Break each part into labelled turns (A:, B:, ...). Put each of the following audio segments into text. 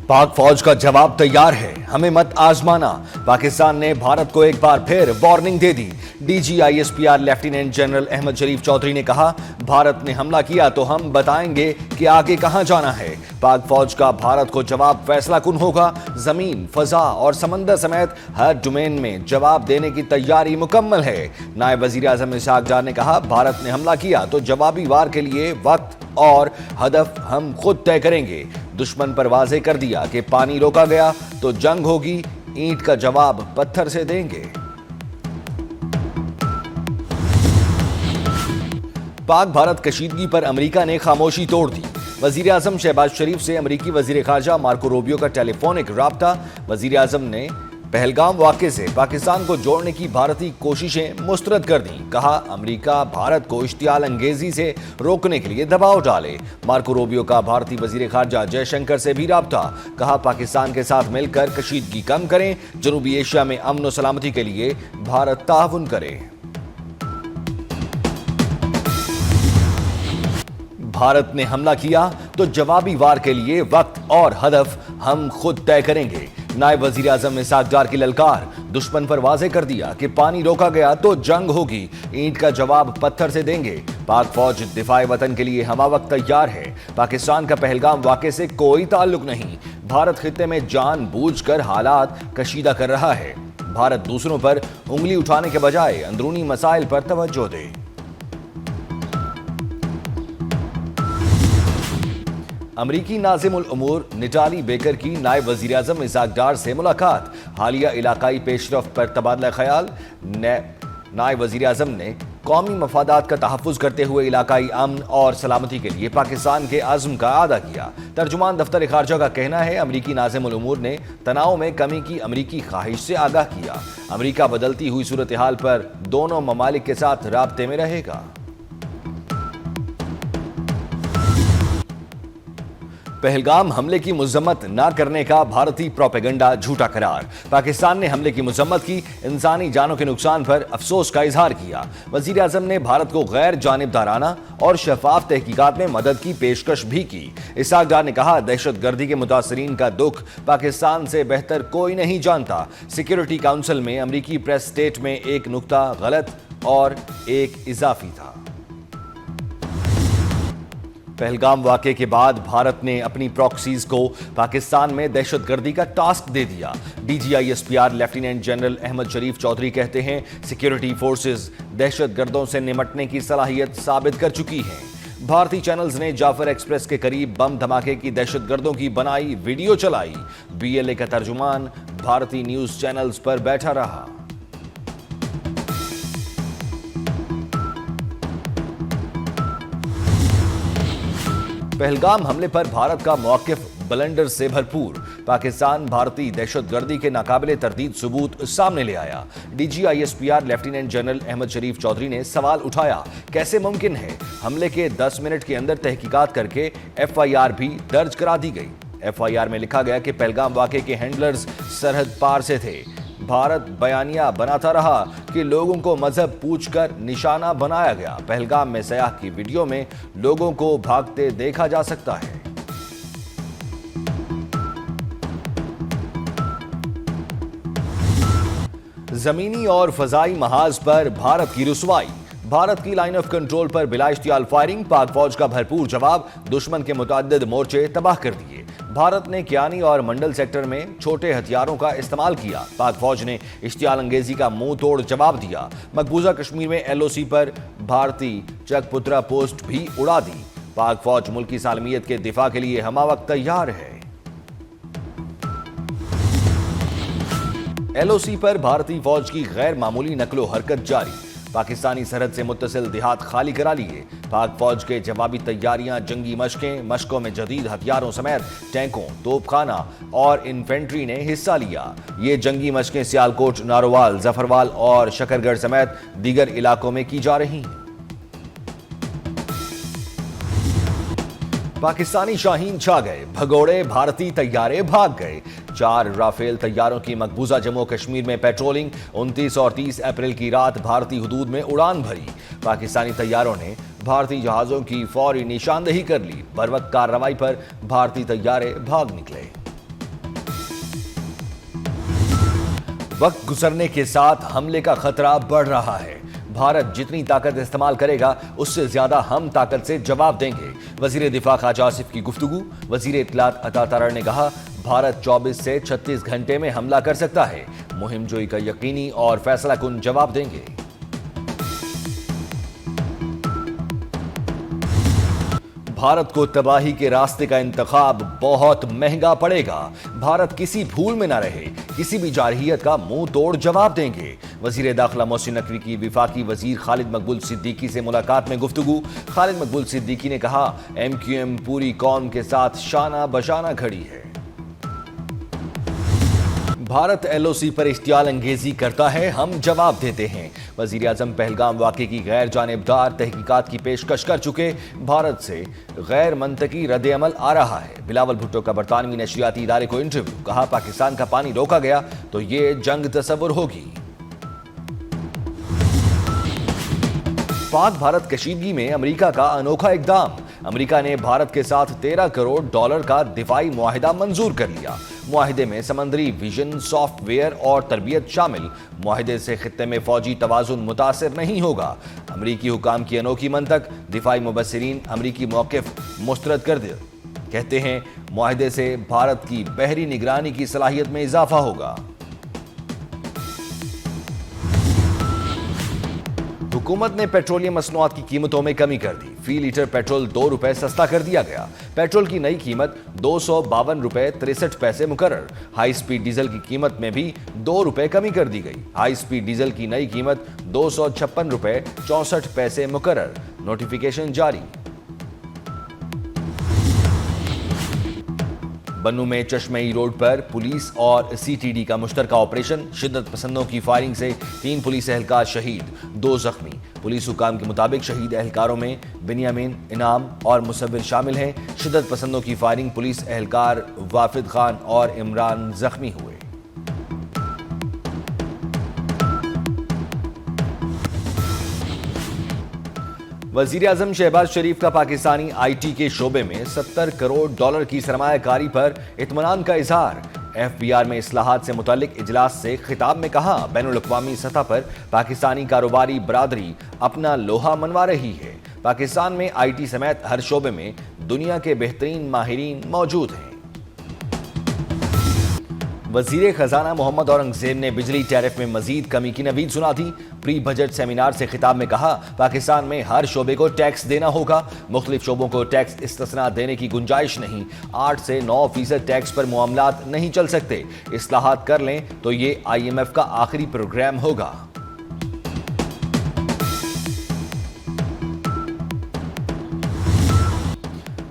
A: पाक फौज का जवाब तैयार है, हमें मत आजमाना। पाकिस्तान ने भारत को एक बार फिर वार्निंग दे दी। DGISPR लेफ्टिनेंट जनरल अहमद शरीफ चौधरी ने कहा, भारत ने हमला किया तो हम बताएंगे कि आगे कहां जाना है। पाक फौज का भारत को जवाब फैसला कुन होगा। जमीन, फजा और समंदर समेत हर डोमेन में जवाब देने की तैयारी मुकम्मल है। नायब वजीर आजम इसहाक डार ने कहा, भारत ने हमला किया तो जवाबी वार के लिए वक्त और हदफ हम खुद तय करेंगे। दुश्मन पर वाज़ेह कर दिया कि पानी रोका गया तो जंग होगी, ईंट का जवाब पत्थर से देंगे। पाक भारत कशीदगी पर अमेरिका ने खामोशी तोड़ दी। वजीर आजम शहबाज शरीफ से अमेरिकी वजीर खारजा मार्को रूबियो का टेलीफोनिक राब्ता। वजीर आजम ने पहलगाम वाक़े से पाकिस्तान को जोड़ने की भारतीय कोशिशें मुस्तरद कर दी। कहा, अमेरिका भारत को इश्तियाल अंगेजी से रोकने के लिए दबाव डाले। मार्को रूबियो का भारतीय वजीर खारजा जयशंकर से भी राब्ता। कहा, पाकिस्तान के साथ मिलकर कशीदगी कम करें, जनूबी एशिया में अमन और सलामती के लिए भारत ताउन करे। भारत ने हमला किया तो जवाबी वार के लिए वक्त और हदफ हम खुद तय करेंगे। नायब वजीर आजम इसहाक डार की ललकार। दुश्मन पर वाज़ेह कर दिया कि पानी रोका गया तो जंग होगी, ईंट का जवाब पत्थर से देंगे। पाक फौज दिफाए वतन के लिए हमा वक्त तैयार है। पाकिस्तान का पहलगाम वाक़े से कोई ताल्लुक नहीं। भारत खित्ते में जानबूझकर हालात कशीदा कर रहा है। भारत दूसरों पर उंगली उठाने के बजाय अंदरूनी मसाइल पर तवज्जो दे। अमरीकी नाज़िमुल उमूर निटाली बेकर की नायब वज़ीर आज़म इसहाक डार से मुलाकात। हालिया इलाकाई पेशरफ्त पर तबादला ख्याल। नायब वज़ीर आज़म ने कौमी मफादात का तहफ़्फ़ुज़ करते हुए इलाकाई अमन और सलामती के लिए पाकिस्तान के आज़म का अदा किया। तर्जुमान दफ्तर खारजा का कहना है, अमरीकी नाज़िमुल उमूर ने तनाव में कमी की अमरीकी ख्वाहिश से आगाह किया। अमरीका बदलती हुई सूरत हाल पर दोनों ममालिक के साथ राब्ते में रहेगा। पहलगाम हमले की मजम्मत न करने का भारतीय प्रोपेगेंडा झूठा करार। पाकिस्तान ने हमले की मजम्मत की, इंसानी जानों के नुकसान पर अफसोस का इजहार किया। वजीर आजम ने भारत को गैर जानिबदाराना और शफाफ तहकीकात में मदद की पेशकश भी की। इसहाक डार ने कहा, दहशत गर्दी के मुतासरीन का दुख पाकिस्तान से बेहतर कोई नहीं जानता। सिक्योरिटी काउंसिल में अमरीकी प्रेस स्टेट में एक नुक्ता गलत और एक इजाफी था। पहलगाम वाक़े के बाद भारत ने अपनी प्रॉक्सीज को पाकिस्तान में दहशतगर्दी का टास्क दे दिया। DGISPR लेफ्टिनेंट जनरल अहमद शरीफ चौधरी कहते हैं, सिक्योरिटी फोर्सेस दहशतगर्दों से निमटने की सलाहियत साबित कर चुकी हैं। भारतीय चैनल्स ने जाफर एक्सप्रेस के करीब बम धमाके की दहशतगर्दों की बनाई वीडियो चलाई। BLA का तर्जुमान भारतीय न्यूज चैनल्स पर बैठा रहा। पहलगाम हमले पर भारत का मौक़िफ़ ब्लंडर से भरपूर। पाकिस्तान भारतीय दहशतगर्दी के नाकाबिले तरदीद सबूत सामने ले आया। DGISPR लेफ्टिनेंट जनरल अहमद शरीफ चौधरी ने सवाल उठाया, कैसे मुमकिन है हमले के 10 मिनट के अंदर तहकीकात करके FIR भी दर्ज करा दी गई। FIR में लिखा गया कि पहलगाम वाक़े के हैंडलर्स सरहद पार से थे। भारत बयानिया बनाता रहा कि लोगों को मजहब पूछकर निशाना बनाया गया। पहलगाम में सयाह की वीडियो में लोगों को भागते देखा जा सकता है। जमीनी और फजाई महाज पर भारत की रुसवाई। भारत की लाइन ऑफ कंट्रोल पर बिला इश्तियाल फायरिंग। पाक फौज का भरपूर जवाब। दुश्मन के मुतअद्दिद मोर्चे तबाह कर दिए। भारत ने कियानी और मंडल सेक्टर में छोटे हथियारों का इस्तेमाल किया। पाक फौज ने इश्तियाल अंगेजी का मुंह तोड़ जवाब दिया। मकबूजा कश्मीर में LOC पर भारतीय चकपुत्रा पोस्ट भी उड़ा दी। पाक फौज मुल्की सालमियत के दिफा के लिए हमा वक्त तैयार है। LOC पर भारतीय फौज की गैर मामूली नकलो हरकत जारी। पाकिस्तानी सरहद से मुत्तसिल देहात खाली करा लिए। पाक फौज के जवाबी तैयारियां, जंगी मशकों में जदीद हथियारों समेत टैंकों, तोपखाना और इन्फेंट्री ने हिस्सा लिया। ये जंगी मशकें सियालकोट, नारोवाल, जफरवाल और शकरगढ़ समेत दीगर इलाकों में की जा रही हैं। पाकिस्तानी शाहीन छा गए, भगोड़े भारतीय तैयारे भाग गए। 4 राफेल तैयारों की मकबूजा जम्मू कश्मीर में पेट्रोलिंग। 29 और 30 अप्रैल की रात भारतीय हुदूद में उड़ान भरी। पाकिस्तानी तैयारों ने भारतीय जहाजों की फौरी निशानदेही कर ली। बर वक्त कार्रवाई पर भारतीय तैयारे भाग निकले। वक्त गुजरने के साथ हमले का खतरा बढ़ रहा है। भारत जितनी ताकत इस्तेमाल करेगा उससे ज्यादा हम ताकत से जवाब देंगे। वजीर दिफा ख्वाजा आसिफ की गुफ्तगू। वजीर इत्तलात अता तारड़ ने कहा, भारत 24 से 36 घंटे में हमला कर सकता है। मुहिम जोई का यकीनी और फैसला कुन जवाब देंगे। भारत को तबाही के रास्ते का इंतखाब बहुत महंगा पड़ेगा। भारत किसी भूल में ना रहे, किसी भी जारहियत का मुंह तोड़ जवाब देंगे। वजीर दाखिला मोहसिन नकवी की विफाकी वजीर खालिद मकबूल सिद्दीकी से मुलाकात में गुफ्तगू। खालिद मकबूल सिद्दीकी ने कहा, MQM पूरी कौम के साथ शाना बशाना खड़ी है। भारत LOC पर इश्तियाल अंगेजी करता है, हम जवाब देते हैं। वजीर आजम पहलगाम वाक़े की गैर जानिबदार तहकीकात की पेशकश कर चुके। भारत से गैर मंतकी रद्द अमल आ रहा है। बिलावल भुट्टो का बरतानवी नशियाती इदारे को इंटरव्यू। कहा, पाकिस्तान का पानी रोका गया तो ये जंग तस्वुर होगी। पाक भारत कशीदगी में अमेरिका का अनोखा इकदाम। अमेरिका ने भारत के साथ $13 करोड़ का दिफाई मुआहिदा मंजूर कर लिया। मुआहिदे में समंदरी विजन, सॉफ्टवेयर और तरबियत शामिल। मुआहिदे से खित्ते में फौजी तवाजुन मुतासिर नहीं होगा। अमरीकी हुकाम की अनोखी मंतक। दिफाई मुबस्सिरीन अमरीकी मौक़िफ़ मुस्तरद कर दिया। कहते हैं, मुआहिदे से भारत की बहरी निगरानी की सलाहियत में इजाफा होगा। हुकूमत ने पेट्रोलियम मसनूआत की कीमतों में कमी कर दी। फी लीटर पेट्रोल ₹2 सस्ता कर दिया गया। पेट्रोल की नई कीमत ₹252.63 मुकर्रर। हाई स्पीड डीजल की कीमत में भी ₹2 कमी कर दी गई। हाई स्पीड डीजल की नई कीमत ₹256.64 मुकर्रर। नोटिफिकेशन जारी। बन्नू में चश्मई रोड पर पुलिस और CTD का मुश्तरका ऑपरेशन। शिद्दत पसंदों की फायरिंग से 3 पुलिस एहलकार शहीद, 2 जख्मी। पुलिस हुकाम के मुताबिक शहीद एहलकारों में बिनियामीन, इनाम और मुसव्विर शामिल हैं। शिद्दत पसंदों की फायरिंग पुलिस एहलकार वाफिद खान और इमरान जख्मी हुए। वजीर आजम शहबाज शरीफ का पाकिस्तानी IT के शोबे में $70 करोड़ की सरमायाकारी पर इत्मीनान का इजहार। FBR में इस्लाहात से मुतालिक इजलास से खिताब में कहा, बैनुल अक़वामी सतह पर पाकिस्तानी कारोबारी बरादरी अपना लोहा मनवा रही है। पाकिस्तान में IT समेत हर शोबे में दुनिया के बेहतरीन माहिरीन मौजूद हैं। वजीर खजाना मोहम्मद औरंगजेब ने बिजली टैरिफ में मजीद कमी की नवीद सुना दी। प्री बजट सेमिनार से खिताब में कहा, पाकिस्तान में हर शोबे को टैक्स देना होगा। मुख्तलिफ शोबों को टैक्स इस्तिस्ना देने की गुंजाइश नहीं। 8 से 9% टैक्स पर मुआमलात नहीं चल सकते। इस्लाहात कर लें तो ये IMF का आखिरी प्रोग्राम होगा।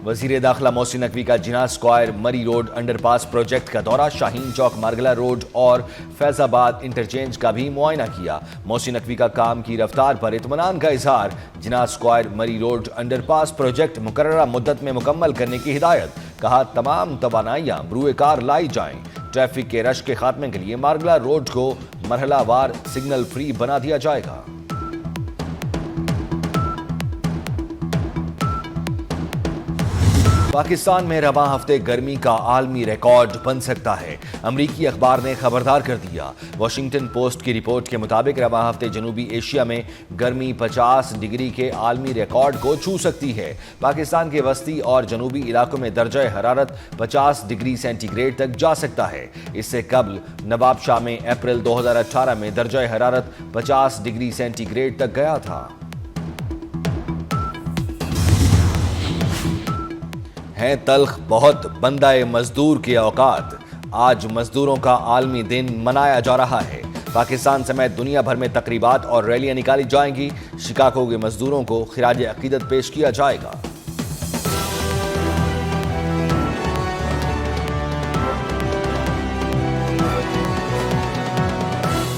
A: वजीर दाखिला मोहसिन नकवी का जिना स्क्वायर मरी रोड अंडरपास प्रोजेक्ट का दौरा। शाहीन चौक मारगला रोड और फैजाबाद इंटरचेंज का भी मुआयना किया। मोहसिन नकवी का काम की रफ्तार पर इत्मीनान का इजहार। जिना स्क्वायर मरी रोड अंडरपास प्रोजेक्ट मुकर्ररा मुद्दत में मुकम्मल करने की हिदायत। कहा, तमाम तवानाइयां बरूए कार लाई जाएं। ट्रैफिक के रश के खात्मे के लिए मारगला रोड को मरहलावार सिग्नल फ्री बना दिया जाएगा। पाकिस्तान में रवां हफ्ते गर्मी का आलमी रिकॉर्ड बन सकता है। अमरीकी अखबार ने खबरदार कर दिया। वॉशिंगटन पोस्ट की रिपोर्ट के मुताबिक रवां हफ्ते जनूबी एशिया में गर्मी 50 डिग्री के आलमी रिकॉर्ड को छू सकती है। पाकिस्तान के वस्ती और जनूबी इलाकों में दर्जा हरारत 50 डिग्री सेंटीग्रेड तक जा सकता है। इससे कबल नवाबशाह में अप्रैल 2018 में दर्जा हरारत 50 डिग्री सेंटीग्रेड तक गया था। हैं तल्ख बहुत बंदाए मजदूर के औकात। आज मजदूरों का आलमी दिन मनाया जा रहा है। पाकिस्तान समेत दुनिया भर में तकरीबात और रैलियां निकाली जाएंगी। शिकागो के मजदूरों को खिराज अकीदत पेश किया जाएगा।